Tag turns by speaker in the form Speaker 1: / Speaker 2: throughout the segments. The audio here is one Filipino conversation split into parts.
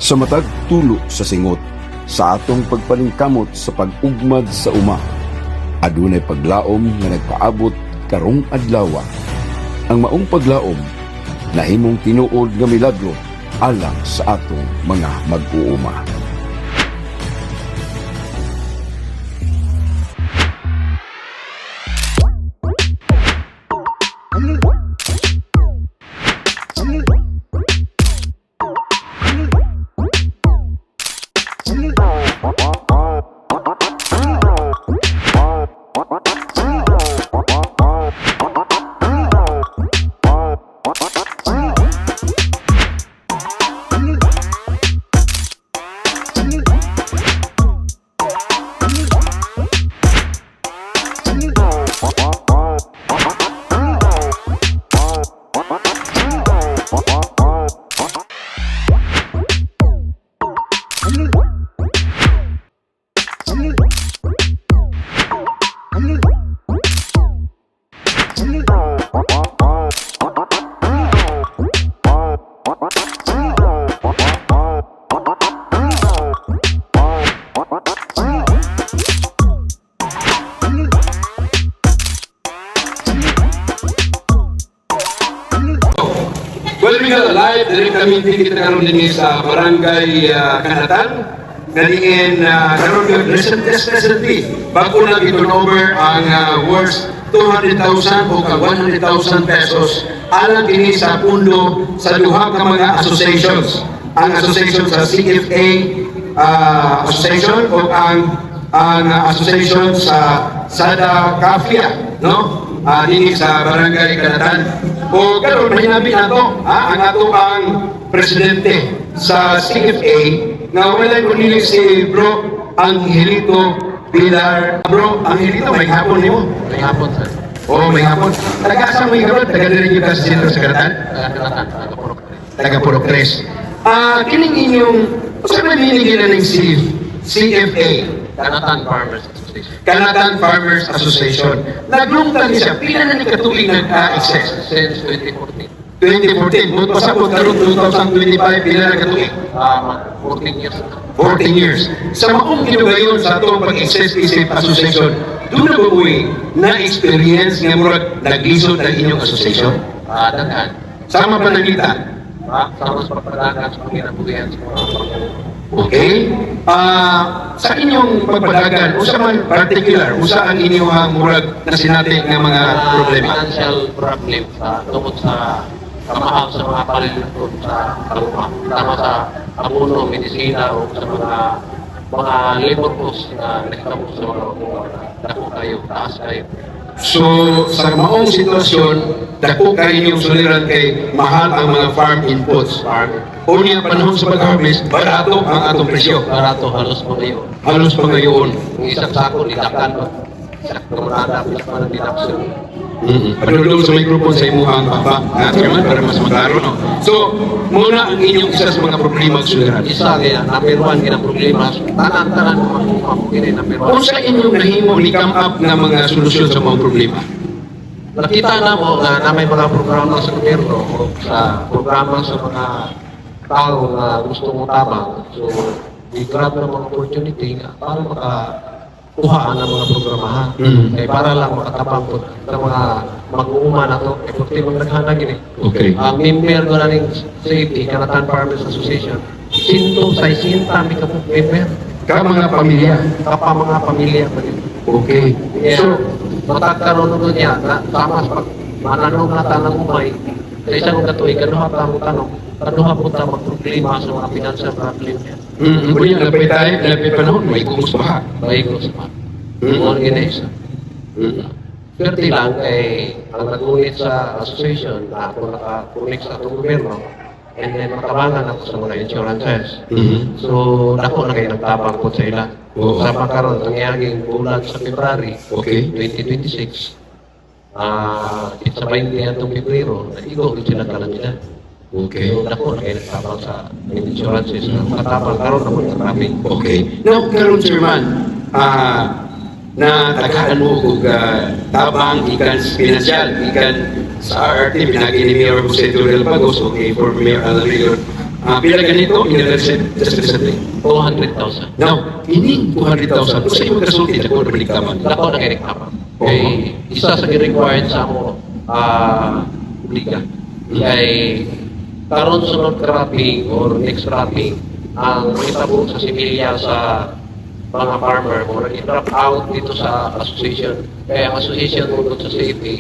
Speaker 1: Sa matag tulo sa singot, sa atong pagpaningkamot sa pag-ugmad sa uma, adunay paglaom nga nagpaabot karong adlaw. Ang maong paglaom nahimong tinuod nga milagro alang sa atong mga mag-uuma.
Speaker 2: Well, we got live, dari kami kita karon din sa Barangay Kanatan. Ganiin karon recently bago na turnover ang worth 200,000 o 100,000 pesos alang kini sa pundo sa duha ka mga associations. Ang association sa CFA association o ang association sa Sada Kafia, no? Dini sa Barangay Kanatan. O karon mahinabi nato ang ato ang presidente sa CFA nga wala ko nili si Bro Angelito Pilar. Bro Angelito, may hapon nimo?
Speaker 3: May hapon, sir.
Speaker 2: Oo, may hapon. Taga-asa mo yung taga din yung sa sentro sa Kanatan? Taga Purok 3. Kining inyong, saan na minigyan ng CFA?
Speaker 3: Kanatan Farmers Association.
Speaker 2: Kanatan Farmers Association. Naglungtan siya. Pila na ni katuig nag-access?
Speaker 3: Since 2014.
Speaker 2: 2014. Buot pasabot karon 2025 pila na katuig?
Speaker 3: 14 years.
Speaker 2: 14 years. Sa maong ginugayon sa atong pag-access isip association, doon na ba na-experience nga murag naglisod ng inyong association?
Speaker 3: Dagan.
Speaker 2: Sama pa nakita?
Speaker 3: Sa mas pagpadagan sa panginabuhian sa mga
Speaker 2: Okay? Sa inyong pagpadagan, usa man particular, usa ang inyong murag na sinati nga mga problema?
Speaker 3: financial problem tungkol sa kamahal sa mga paliliton sa kaluma. Tama sa abono, medisina o sa mga labor cost na nagtapos sa mga dako kayo, taas kayo.
Speaker 2: So, sa maong sitwasyon, dako kayo inyong suliran kay mahal ang mga farm inputs. O niya panahon sa pag-harvest, barato ang atong presyo.
Speaker 3: Barato, halos mo ngayon.
Speaker 2: Halos pa ngayon.
Speaker 3: Yung isang sako, nilakan ba? Sa kamarada, plus pa ng dinapsun.
Speaker 2: Padulong sa microphone sa imuhang papa. Chairman, para mas maklaro, no? So, muna ang inyong isa sa mga problema suliran.
Speaker 3: Isa kaya, number one, kaya problema. Tanan-tanan mo kaya number one.
Speaker 2: Kung sa inyong nahimo ni come up na mga solusyon sa mga problema?
Speaker 3: Nakita na mo na may mga programa sa gobyerno o sa programa sa mga tao na gusto mo tabang. So, i-grab na mga opportunity nga para makakuha ng mga programahan. Eh, para lang makatabang po ng mga mag-uuma na to. Eh, porque magnaghana gini.
Speaker 2: Okay.
Speaker 3: Ang member ko na ng safety, Kanatan Farmers Association, 160 may kapag member.
Speaker 2: Ka mga pamilya.
Speaker 3: Kapa mga pamilya pa rin.
Speaker 2: Okay.
Speaker 3: Yeah.
Speaker 2: So,
Speaker 3: matagkaroon nun niya, tama sa pag mananong na tanang umay, sa isang katuig, kanuha pa mo tanong, kanuha po ta magproblema sa mga financial problem niya.
Speaker 2: Kunya, napay tayo, napay panahon, may kumus baha.
Speaker 3: Baik ko sa mga. Mga ginesa. Swerte lang kay ang nag-unit sa association na ako naka-connect sa atong gobyerno and then matabangan ako sa mga insurances. So, ako na kayo nagtabang po sa ila.
Speaker 2: Oo.
Speaker 3: Sa pagkaroon, ang iyaging bulan sa February
Speaker 2: Okay.
Speaker 3: 2026, sa 20 atong Pebrero, nag-igo rin sila kalamidad.
Speaker 2: Okay.
Speaker 3: So, ako na kayo nagtabang sa insurances. Makatabang karoon na po sa traffic.
Speaker 2: Okay. Now, karon Chairman, na tagaan mo kung tabang ikan pinansyal, ikan sa RT, pinagi ni Mayor Jose Turel Pagos, okay, for Mayor Alarion Pila ganito, just recently.
Speaker 3: 200,000.
Speaker 2: Now, ini 200,000. Kung sa imong kasulti, ako na baliktaman.
Speaker 3: Dako na kay reklamo. Kay isa sa required sa mo liga. Kay karon sunod cropping or next cropping ang itabo sa similya sa mga farmer or i-drop out dito sa association. Kaya ang association mo sa CFA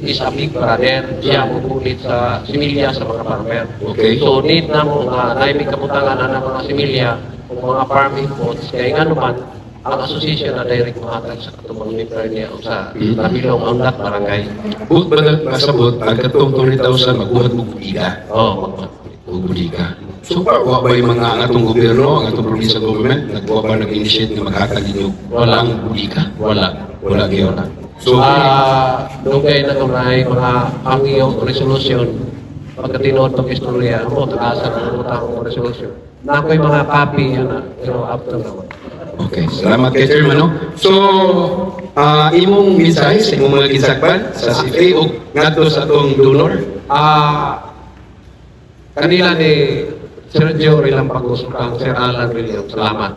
Speaker 3: is a big brother. Siya mubulit sa similya sa mga farmer.
Speaker 2: Okay.
Speaker 3: So need na mo nga naimig kamutangan na ng mga similya o mga farming pods. Kaya nga naman, ang association na direct mahatag sa katulong member niya o sa nabilong ang barangay.
Speaker 2: But ba nasabot, ang katong 200,000, magbuhat mo buliga.
Speaker 3: Oo,
Speaker 2: O buliga. So, wa ba yung mga atong gobyerno, ang atong provincial government, nagbuha ba nag-initiate na maghatag ninyo? Walang buliga?
Speaker 3: wala.
Speaker 2: Wala kayo. So,
Speaker 3: Doon kayo na kumay mga angiyong resolusyon pagkatinood pag istorya mo, tagasan ang utang resolusyon. Na ako'y mga copy yan na, pero after naman.
Speaker 2: okay, salamat kay Chairman, no? So, imong mensahe sa imong mga gisagpan sa CFA o ngadto sa atong donor?
Speaker 3: Kanila ni Sergio Rilampagos kang Sir Alan Williams, salamat.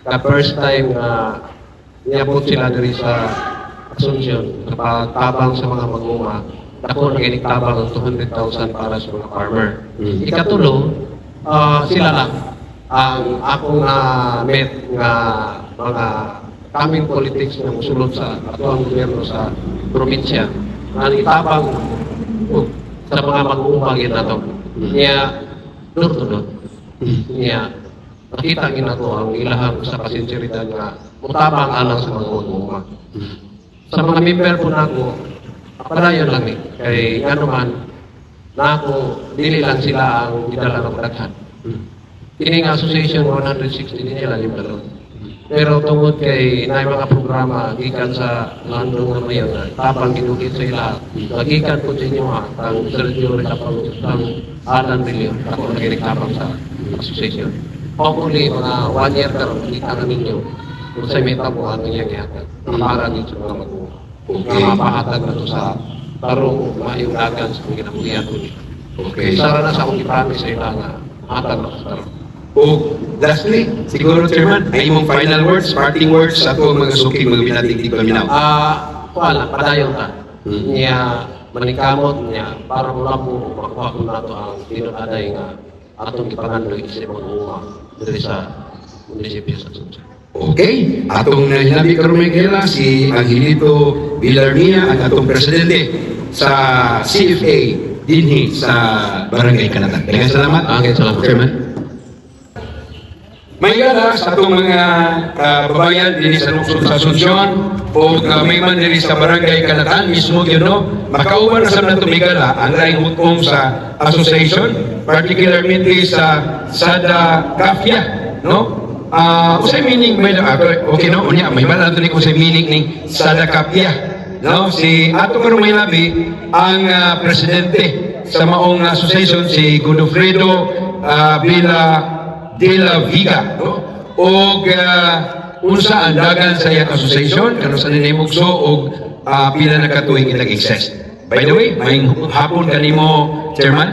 Speaker 3: The first time na niabot sila diri sa Asuncion, napagtabang sa mga mag-uma, ako naginiktabang ng 200,000 para sa mga farmer. Ikatulo, sila lang ang akong met nga mga kaming politics na musulod sa atuang gobyerno sa probinsya. Ang itabang sa mga mag-uumagin na ito. Niya, door to door. Niya, nakita na to ang ilahang sa kasinseridad nga mutabang alang sa mga mag-uuma. Sa mga member po na ako, padayon lang kay nga naman na ako, dili lang sila ang idala ng daghan. Kining association 160 din nila yung dalon. Pero tungod kay na mga programa gikan sa landong na mayon, tapang gidukit sa ila. Magikan po sa inyo ang Sergio Rilampagos ang Alan William, ako nagreklamo sa association. Hopefully, mga 1 year karon kita na ninyo kung sa meta po ang nangyayari. Para dito sa mga mag-uwa.
Speaker 2: Okay.
Speaker 3: Mapahatag na ito sa tarong mayunagan sa mga kinabuhian ko.
Speaker 2: Okay.
Speaker 3: Sara na sa akong ipromise sa ila nga mahatag na sa tarong.
Speaker 2: O lastly, siguro Chairman, ay imong final words, parting words sa atong mga suki, mga binating di paminaw.
Speaker 3: Wala, padayon ta. Niya manikamot niya para mula po makuha ko na ito ang tinuaday nga atong ipangandoy sa mga uwa dito sa munisipyo sa Asuncion.
Speaker 2: Okay, atong nahinabi karon may kaila si Angelito Villarmia, ang atong presidente sa CFA dinhi sa Barangay Kanatan. Kaya salamat.
Speaker 3: Salamat.
Speaker 2: Chairman. May gala sa atong mga kababayan din sa lungsod sa Asuncion o may man din sa Barangay Kanatan mismo yun, no? Makauban na sa nato may gala ang laing hukom sa association, particularly sa Sada Kafia, no? Usay meaning may okay no unya may bala ni usay meaning ning Sada Kafia, no? Si ato karon may labi ang presidente sa maong association si Godofredo Villa de la Viga, no? Og unsa ang dagan sa iyang association kano sa ninimugso og pila na katuig itag-exist. By the way, may hapon kanimo Chairman?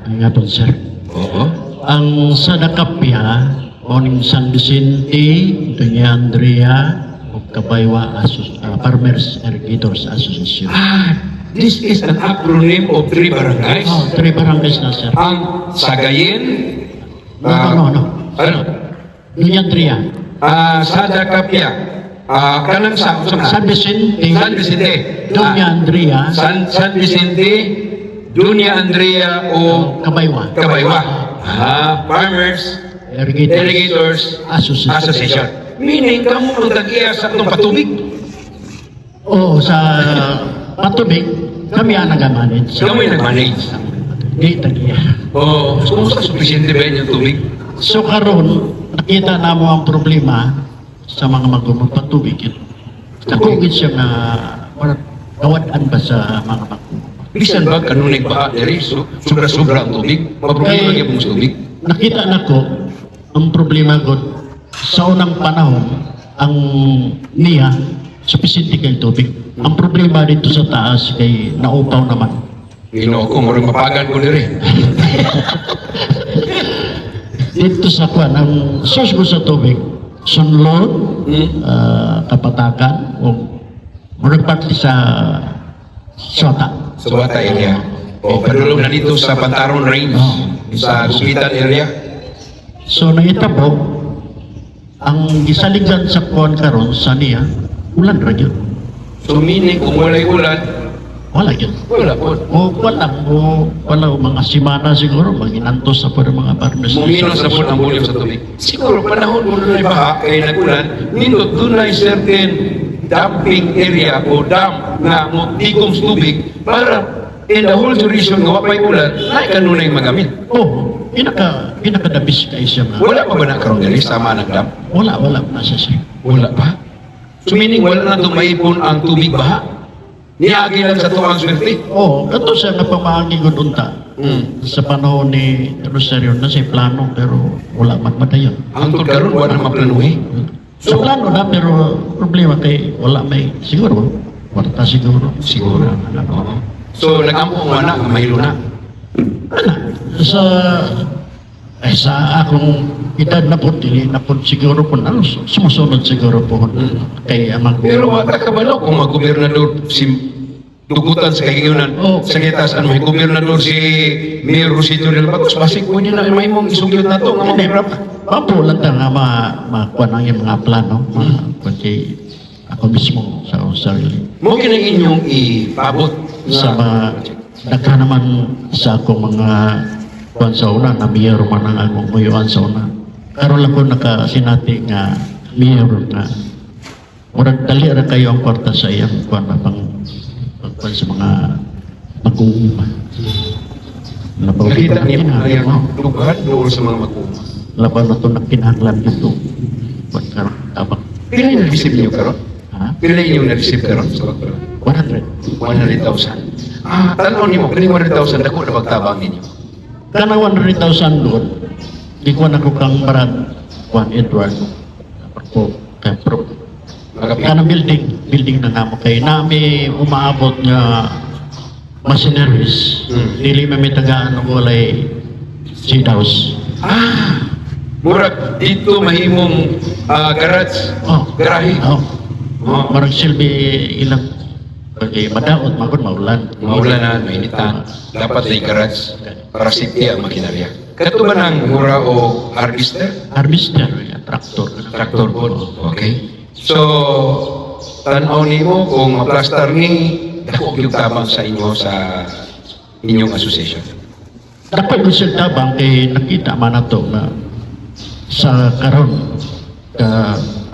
Speaker 4: Nga po, sir.
Speaker 2: Oo.
Speaker 4: Ang Sadakapya, Morning San Vicente, Doña Andrea, o Kabaywa Farmers Irrigators Association.
Speaker 2: This is an acronym of 3 barangays.
Speaker 4: Oh, 3 barangays na, sir.
Speaker 2: Ang Sagayen,
Speaker 4: No.
Speaker 2: ano?
Speaker 4: Doña Andrea,
Speaker 2: Sada Kapia, kanang
Speaker 4: San Vicente,
Speaker 2: San Vicente,
Speaker 4: Doña Andrea,
Speaker 2: San Vicente, Doña Andrea o
Speaker 4: Kabaywa
Speaker 2: Kabaywa, Farmers Irrigators Association. Meaning, kamo ang tag-iya sa itong patubig.
Speaker 4: Oo, sa patubig, kami ang nag-manage.
Speaker 2: Kamo yung nag-manage.
Speaker 4: Di tagiya.
Speaker 2: O, kumusta suficiente ba yung tubig?
Speaker 4: So karon nakita na mo ang problema sa mga magumang patubig. Nakugid siya nga kawadaan ba sa mga magumang.
Speaker 2: Bisan ba kanunig ba diri sobra-sobra ang tubig? Maproblema gyud ang tubig.
Speaker 4: Nakita na ko ang problema ko sa unang panahon ang niya sufficient kay tubig. Ang problema dito sa taas kay naupaw naman.
Speaker 2: Ginoo ko murag mapagan ko diri.
Speaker 4: dito sa kwan, ang source ko sa tubig, Sunlod, Kapatakan, o magpatli sa Sota.
Speaker 2: Sa Bata area. O padulong na dito sa Pantaron Range, sa Gupitan area.
Speaker 4: So nangitabo, ang gisaligan sa kwan karon sa niya, ulan ra yun.
Speaker 2: So meaning, kung wala'y ulan,
Speaker 4: Wala yun.
Speaker 2: wala po.
Speaker 4: Wala mga simana siguro, maginantos sa mga partners.
Speaker 2: Muminos na po ang volume sa tubig. Siguro, panahon mo na baha, kaya nag-ulan, nindot doon na certain dumping area o dam na mo tigom sa tubig para in the whole duration nga wapay ulan, ay kanunay magamit.
Speaker 4: Oh, pinakadabis kayo siya nga.
Speaker 2: Wala pa ba na karoon gali sama ng dam?
Speaker 4: Wala pa siya.
Speaker 2: Wala pa. So meaning, wala na itong maipon ang tubig baha. Niagi lang sa tuwang swerte.
Speaker 4: Oo, kato siya nga pamahangi ko unta. Sa panahon ni Rosario na siya plano pero wala magmadayon.
Speaker 2: Hangtod karon wala na maplanuhi.
Speaker 4: Sa plano na pero problema kay wala may siguro. Warta siguro.
Speaker 2: Siguro. Oo. So nag-ampo ang anak, mahilo na.
Speaker 4: Sa akong edad na po, dili na po siguro po, sumusunod siguro po kay amang
Speaker 2: Pero wala ka ba no, kung mag-gobernador si dugutan sa kahigiunan sa kitas, ano may gobernador si Mayor Rosito del Bagos, basig po niya na may mong isugyot na to, nga mga hirap.
Speaker 4: Papulan ta nga makuha na yung mga plano, kundi ako mismo sa sarili.
Speaker 2: Mo kinang inyong ipabot
Speaker 4: Sa mga, nagka naman sa akong mga kuhan sa una, na mayor man ang akong muyuan sa una. Karoon lang ko nakasinati nga mayor na murag dali ra kayo ang kwarta sa iyang kuhan na pang sa mga mag-uuma.
Speaker 2: nakita niyo na yung lugar doon sa mga mag-uuma.
Speaker 4: Laban na ito nakinahanglan dito. Pagkaroon tabak.
Speaker 2: Pila yung na-receive niyo karon?
Speaker 4: Ha?
Speaker 2: Pila yung na-receive karon sa bakura?
Speaker 4: 100.
Speaker 2: 100,000. Tanaw niyo mo, pila 100,000 dako na pagtabang ninyo.
Speaker 4: Kana 100,000 doon, di ko na ko kang marag Juan Edward. Ako, kay Pro. Kana building na nga mo kay nami umaabot nga machineries. Dili may tagaan ng walay seed house.
Speaker 2: Murag dito mahimong garage, garahe.
Speaker 4: Marag silbi ilang kay madaot magod maulan.
Speaker 2: Maulanan, mainitan. Dapat na garage para safety ang makinarya. Kato ba ng mura o harvester?
Speaker 4: Harvester, tractor.
Speaker 2: Tractor po. Okay. So, tanaw nimo kung maplastar ni dako yung tabang sa inyo sa inyong association.
Speaker 4: Dapat ko siya tabang kay nakita man na to na sa karon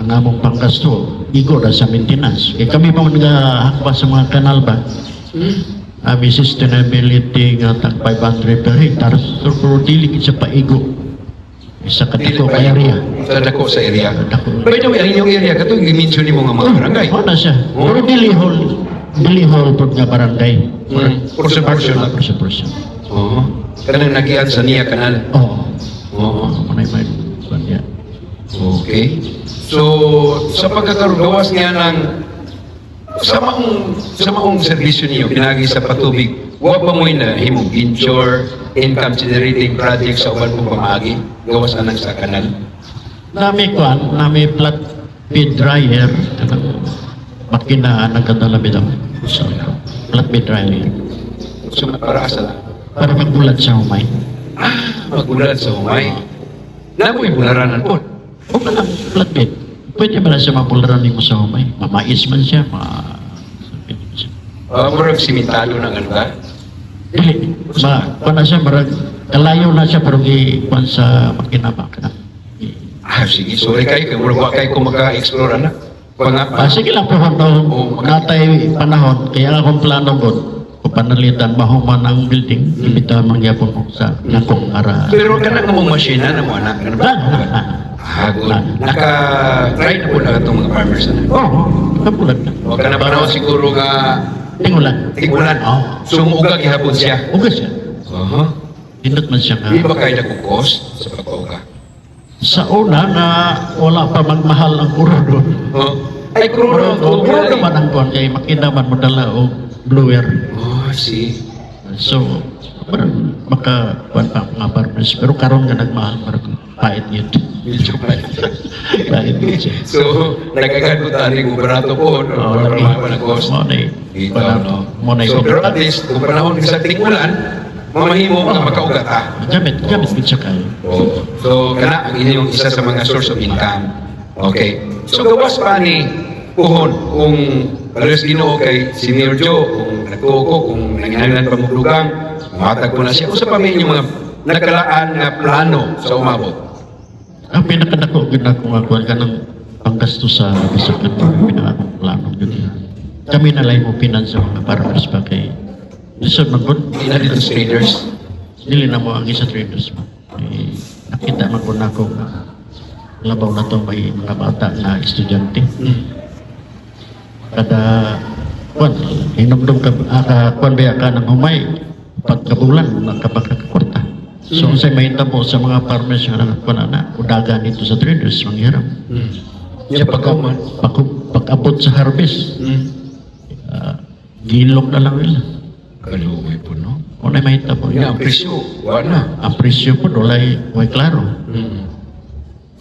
Speaker 4: ang among panggasto igo na sa maintenance. Kaya kami pa nagahakba sa mga kanal ba? Ami sustainability nga tag 500 per hectare pero dili sa paigo. Sa katiko ka area.
Speaker 2: Sa dako sa area. By the way, ang inyong area, kato yung i-mention mo nga mga barangay.
Speaker 4: Wala siya. Pero dili hall po nga barangay.
Speaker 2: Portion lang.
Speaker 4: Portion.
Speaker 2: Oo. Kanang nagian sa niya kanal.
Speaker 4: Oo. Manay may kanya.
Speaker 2: Okay. So, sa pagkakaroon niya ng sa maong serbisyo niyo, pinagi sa patubig, huwag pa mo na himong venture, income generating project sa uban pong pamagi, gawas anang sa kanal.
Speaker 4: Nami flat bed dryer, makina nagkadala bitaw. So, flat bed dryer.
Speaker 2: So, para asa na?
Speaker 4: Para magbulat sa humay.
Speaker 2: Magulat sa humay. Namoy bularanan po.
Speaker 4: O lang, flat bed. Pwede ba na siya mapularan mo sa humay? Mamais man siya,
Speaker 2: Murag simentado ng ano ka?
Speaker 4: Dili. Na siya, marag, kalayo na siya, pero kuwan sa makina.
Speaker 2: Sige. Sorry kayo. Kaya murag kayo kung maka-explore na.
Speaker 4: Sige lang po, natay panahon, kaya akong plano ko, kung panalitan, mahuman ang building, ibita mangyapon ko sa nakong ara.
Speaker 2: Pero ka na mong masina na mo, anak. Good. Naka-try na po na itong mga farmers na.
Speaker 4: Oo, kapulat na.
Speaker 2: Huwag ka na panahon siguro nga
Speaker 4: Tingulan.
Speaker 2: tigulan. So, umuugag ihapon siya.
Speaker 4: Ugas siya. Hindot man siya
Speaker 2: Di ba kayo nag-cost sa pagpauga?
Speaker 4: Sa una na wala pa magmahal ang kuro doon.
Speaker 2: Ay, kruro.
Speaker 4: Kuro naman ang kuwan kay makina man mo dala o blower.
Speaker 2: See.
Speaker 4: So, parang makakuan pa mga farmers. Pero karon nga nagmahal marag pait yun.
Speaker 2: Medyo pa.
Speaker 4: Pait yun siya.
Speaker 2: So, nagkakato tayo ng barato po, no? Para mga cost. Dito, no? So, pero at least, kung panahon sa tigulan, mamahimo ka makaugat,
Speaker 4: Gamit siya kayo.
Speaker 2: Oh. So, kana ang inyong isa sa mga source of income. Okay. So, gawas pa ni Puhon, kung pares Ginoo kay Senior Joe, kung nagtuo ko, kung nanginahanglan pa muglugang, matag ko na siya. Usa pa may inyong mga nakalaan nga plano sa umabot.
Speaker 4: Ang pinakadako ginako nga kuan ka ng panggasto sa bisakan pinakakong plano yun. Kami na lang mo pinansa mga farmers pa kay lisod magod.
Speaker 2: Ina dito sa traders.
Speaker 4: Dili na mo ang isa traders mo. Nakita man ko na ako nga labaw na to may mga bata na estudyante. Kada kuan hinumdum ka kuan ba ka ng humay pagkabulan nakapagkakwarta. So sa may tabo sa mga farmers nga kuan na udagan dito sa traders manghiram.
Speaker 2: Yan pagkaman.
Speaker 4: Pag-abot sa harvest, ginlog na lang nila.
Speaker 2: Kaluoy po, no?
Speaker 4: O na may tabo.
Speaker 2: Yan, ang presyo. Wala.
Speaker 4: Ang presyo po walay klaro.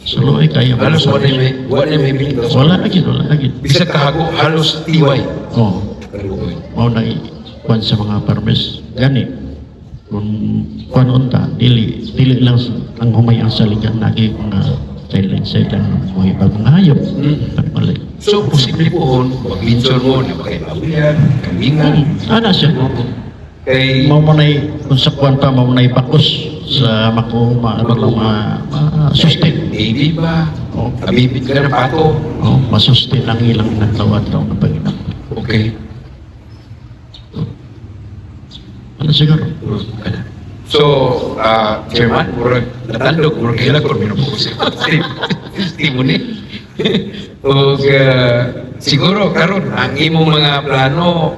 Speaker 4: So loy kaya mo.
Speaker 2: Halos wala may bilis.
Speaker 4: Wala lagi.
Speaker 2: Bisa kahago, halos tiway.
Speaker 4: Oh,
Speaker 2: Kaluoy.
Speaker 4: mao na kuan sa mga farmers gani. Kung kuan unta dili lang ang humay ang saligan lagi mga sideline mo ibang hayop. Malay.
Speaker 2: So, posible po mag-minson mo na makaibawian, kambingan.
Speaker 4: Ana siya.
Speaker 2: Kay,
Speaker 4: Mao mo nay kung sa kuan pa mao nay bakos sa makuma sustain.
Speaker 2: baby ba?
Speaker 4: Oh,
Speaker 2: Kabibit ka ng pato.
Speaker 4: oh, masustain ang ilang nagtawad daw ng Panginoon.
Speaker 2: Okay.
Speaker 4: Ano siguro?
Speaker 2: So, Chairman, murag natandog, murag kailan ko minupos. Testimony. O, siguro, karon ang imong mga plano,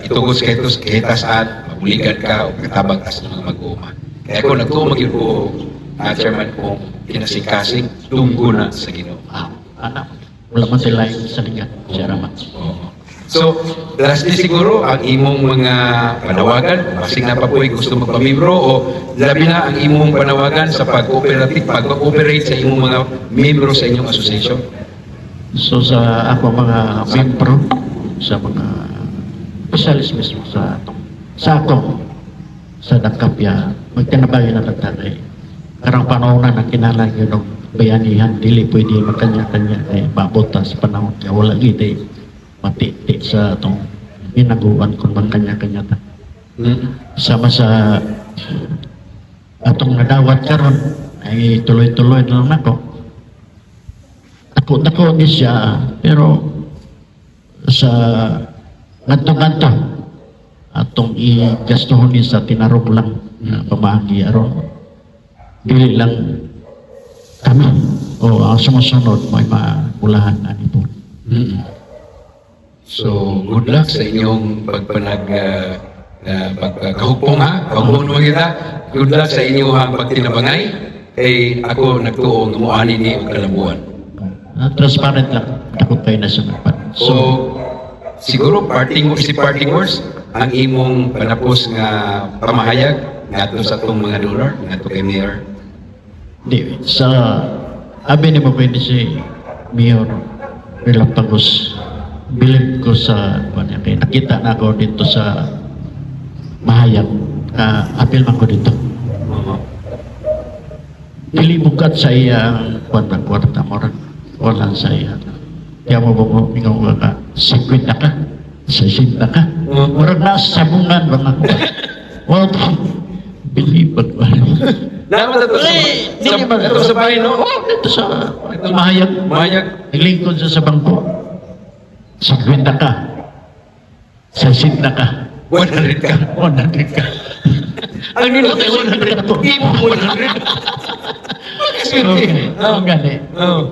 Speaker 2: itugos ka ito sa kitasaan, mabuligan ka, o katabang tas ng mga mag-uuma. Kaya ako nagtuo mag-yun ko, Chairman, kung pinasingkasing, tunggo na sa Ginoo.
Speaker 4: Anak, wala man sila yung salingan. Siya raman.
Speaker 2: Oo. So, lastly siguro, ang imong mga panawagan, basig na pa po gusto magpamembro o labi na ang imong panawagan sa pag-cooperate sa imong mga membro sa inyong association.
Speaker 4: So sa ako mga membro, sa mga specialist mismo sa ako, sa Dakapya, magtinabay na nagtanay. Karang panahon na kinahanglan yun ng bayanihan, dili pwede magkanya-kanya kay babota sa panahon. Kaya wala giti, matiti sa itong ginaguan kung magkanya-kanya ta. Sama sa atong nadawat karon ay tuloy-tuloy na lang ako. Ako ni siya, pero sa ganto-ganto atong i-gastuhon ni sa tinarong lang na pamahagi aron dili lang kami o ang sumusunod may maulahan na nito.
Speaker 2: So, good luck sa inyong pagkahugpong ha. Kahugpong naman kita. Good luck sa inyong pagtinabangay. Kay ako nagtuong umuani ni og kalabuan.
Speaker 4: Transparent lang. Takot kayo na sa magpan.
Speaker 2: So, siguro parting words ang imong panapos nga pamahayag ngadto sa atong mga donor, ngadto kay Mayor.
Speaker 4: Di, sa abi ni mo pwede si Mayor Relampagos, bilib ko sa kanya kay nakita na ako dito sa mahayag, apil man ko dito. Dili bukat sa iyang kwarta mo rin, wala sa iya. Kaya mo ba mo, ikaw ka, 50 ka, 60 ka, murag na sabungan ba nga ko. Well, bilibag ba?
Speaker 2: Naman ito sa bahay, no?
Speaker 4: Ito sa mahayag.
Speaker 2: Mahayag.
Speaker 4: Naglingkod sa bangko. 50 ka. 60 ka.
Speaker 2: 100 ka.
Speaker 4: 100 ka.
Speaker 2: Ang nilot ay 100 ako. Ibo 100.
Speaker 4: Okay. Oo, gani.
Speaker 2: Oo.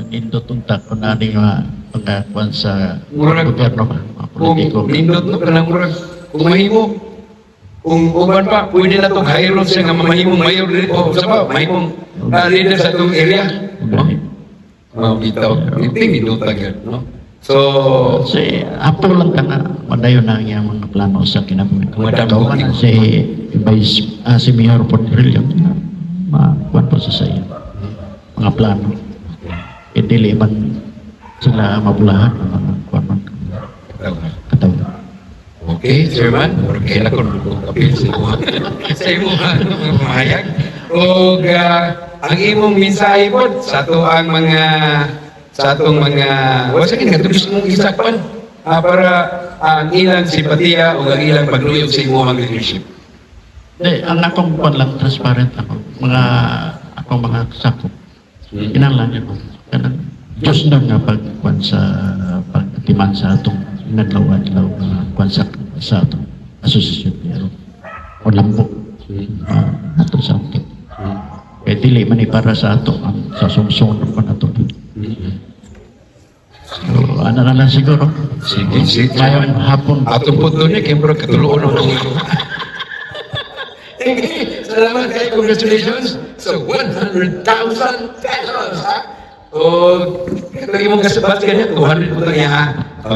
Speaker 4: Nindot untak ko na rin mga kwan sa
Speaker 2: Murag-
Speaker 4: gobyerno ba? Mga politiko.
Speaker 2: Kung nindot no, kanang murag, kung mahimo, kung uban pa, pwede na itong hayron siya nga mahimong mayor dito. Sa ba, mahimong leader sa itong area.
Speaker 4: Gani.
Speaker 2: Bitaw. Iting nindot agad, no? So,
Speaker 4: Kasi apo lang ka na madayo na ang mga plano sa kinabuhi.
Speaker 2: Madam
Speaker 4: Ikaw
Speaker 2: Bukit.
Speaker 4: na si Mayor Podrillo na makuhan po sa iyo. Mga plano. E dili man sila mabulahan ng mga kuhan man katawa.
Speaker 2: okay, Chairman. Kailan ko kapil sa imo. Sa imo mga pamahayag. O ang imong mensahe po sa ato ang mga wala sa nga gusto mong isakpan para ang ilang simpatiya o ang ilang pagluyog sa imo ang leadership.
Speaker 4: Ang akong kuhan lang, transparent ako. Akong mga sakop. Kinahanglan yun. Kanang Diyos na nga pagkuhan sa pagtiman sa atong inadlaw-adlaw kuhan sa atong asosasyon pero o lambok ato sa atin. Kaya dili man para sa ato ang sa sumsunod pa nato. So, ano na lang siguro.
Speaker 2: Sige.
Speaker 4: Ngayon hapon.
Speaker 2: Atong punto niya, kembro katuluon ng mga Salamat kayo. Congratulations sa 100,000 pesos, ha? O, lagi mong kasabat ganyan, 200 po niya, ha?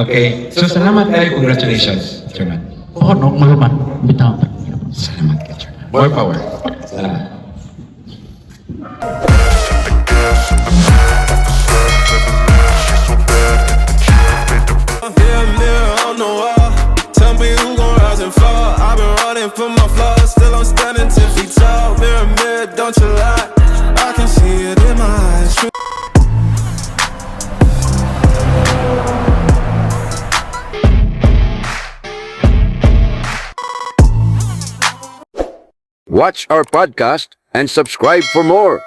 Speaker 2: Okay. So, salamat kayo. Congratulations, Chairman.
Speaker 4: Oo, no, maluman. Bitaw.
Speaker 2: Salamat kayo, Chairman. More power. Salamat.
Speaker 5: Yeah, mirror on the wall. Tell me who gon' rise and fall. I've been running for my flaws. Still I'm standing 10 feet tall. Mirror, mirror, don't you lie. I can see it in my eyes.
Speaker 1: Watch our podcast and subscribe for more.